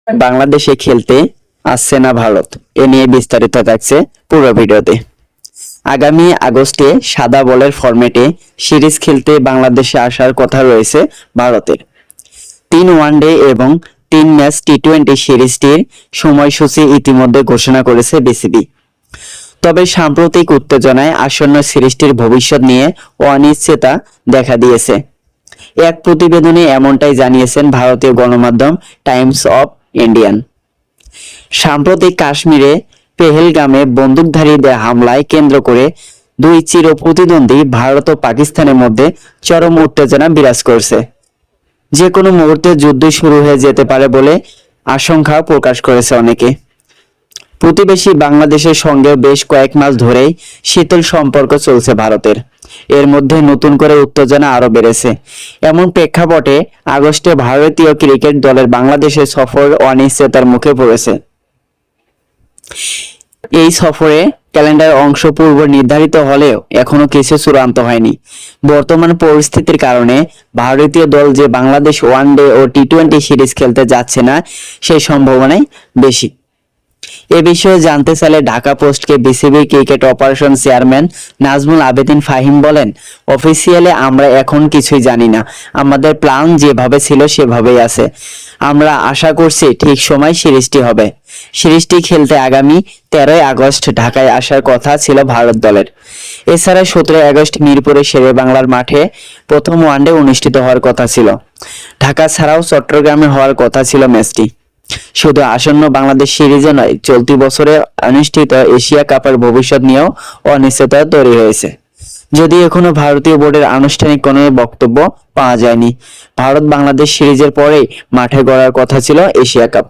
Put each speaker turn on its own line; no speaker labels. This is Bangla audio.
বাংলাদেশে খেলতে আসছে না ভারত, এ নিয়ে বিস্তারিত থাকছে পুরো ভিডিওতে। আগামী আগস্টে সাদা বলের ফরম্যাটে সিরিজ খেলতে বাংলাদেশে আসার কথা রয়েছে ভারতের। 3 ওয়ানডে এবং 3 ম্যাচ টি-20 সিরিজটির সময়সূচি ইতিমধ্যে ঘোষণা করেছে বিসিবি। তবে সাম্প্রতিক উত্তেজনায় আসন্ন সিরিজটির ভবিষ্যৎ নিয়ে অনিশ্চয়তা দেখা দিয়েছে। এক প্রতিবেদনে এমনটাই জানিয়েছেন ভারতীয় গণমাধ্যম টাইমস অফ ইন্ডিয়ান। সাম্প্রতিক কাশ্মীরে পেহেলগামে বন্দুকধারীদের হামলায় কেন্দ্র করে দুই চির প্রতিদ্বন্দ্বী ভারত ও পাকিস্তানের মধ্যে চরম উত্তেজনা বিরাজ করছে। যে কোনো মুহূর্তে যুদ্ধ শুরু হয়ে যেতে পারে বলে আশঙ্কা প্রকাশ করেছে অনেকে। প্রতিবেশী বাংলাদেশের সঙ্গে বেশ কয়েক মাস ধরেই শীতল সম্পর্ক চলছে ভারতের। এর মধ্যে নতুন করে উত্তেজনা আরো বেড়েছে। এমন প্রেক্ষাপটে আগস্টে ভারতীয় ক্রিকেট দলের বাংলাদেশের সফর অনিশ্চয়তার মুখে পড়েছে। এই সফরে ক্যালেন্ডার অংশ পূর্ব নির্ধারিত হলেও এখনো কিছু চূড়ান্ত হয়নি। বর্তমান পরিস্থিতির কারণে ভারতীয় দল যে বাংলাদেশ ওয়ানডে ও টি-20 সিরিজ খেলতে যাচ্ছে না সেই সম্ভাবনাই বেশি। এ বিষয়ে জানতে চাইলে ঢাকা পোস্টকে BCB cricket operation chairman Nazmul Abedin Fahim বলেন, অফিসিয়ালি আমরা এখন কিছুই জানি না। আমাদের প্ল্যান যেভাবে ছিল সেভাবেই আছে। আমরা আশা করছি ঠিক সময় সিরিজটি হবে। সিরিজটি খেলতে আগামী 13 আগস্ট ঢাকায় আসার কথা ছিল ভারত দলের। এছাড়া 17 আগস্ট মিরপুরের শেরে বাংলার মাঠে প্রথম ওয়ানডে অনুষ্ঠিত হওয়ার কথা ছিল। ঢাকা ছাড়াও চট্টগ্রামে হওয়ার কথা ছিল ম্যাচটি। শুধু আসন্ন বাংলাদেশ সিরিজে নয়, চলতি বছরে অনুষ্ঠিত এশিয়া কাপের ভবিষ্যৎ নিয়েও অনিশ্চয়তা তৈরি হয়েছে। যদি এখনো ভারতীয় বোর্ডের আনুষ্ঠানিক কোনো বক্তব্য পাওয়া যায়নি। ভারত বাংলাদেশ সিরিজের পরেই মাঠে গড়ার কথা ছিল এশিয়া কাপ।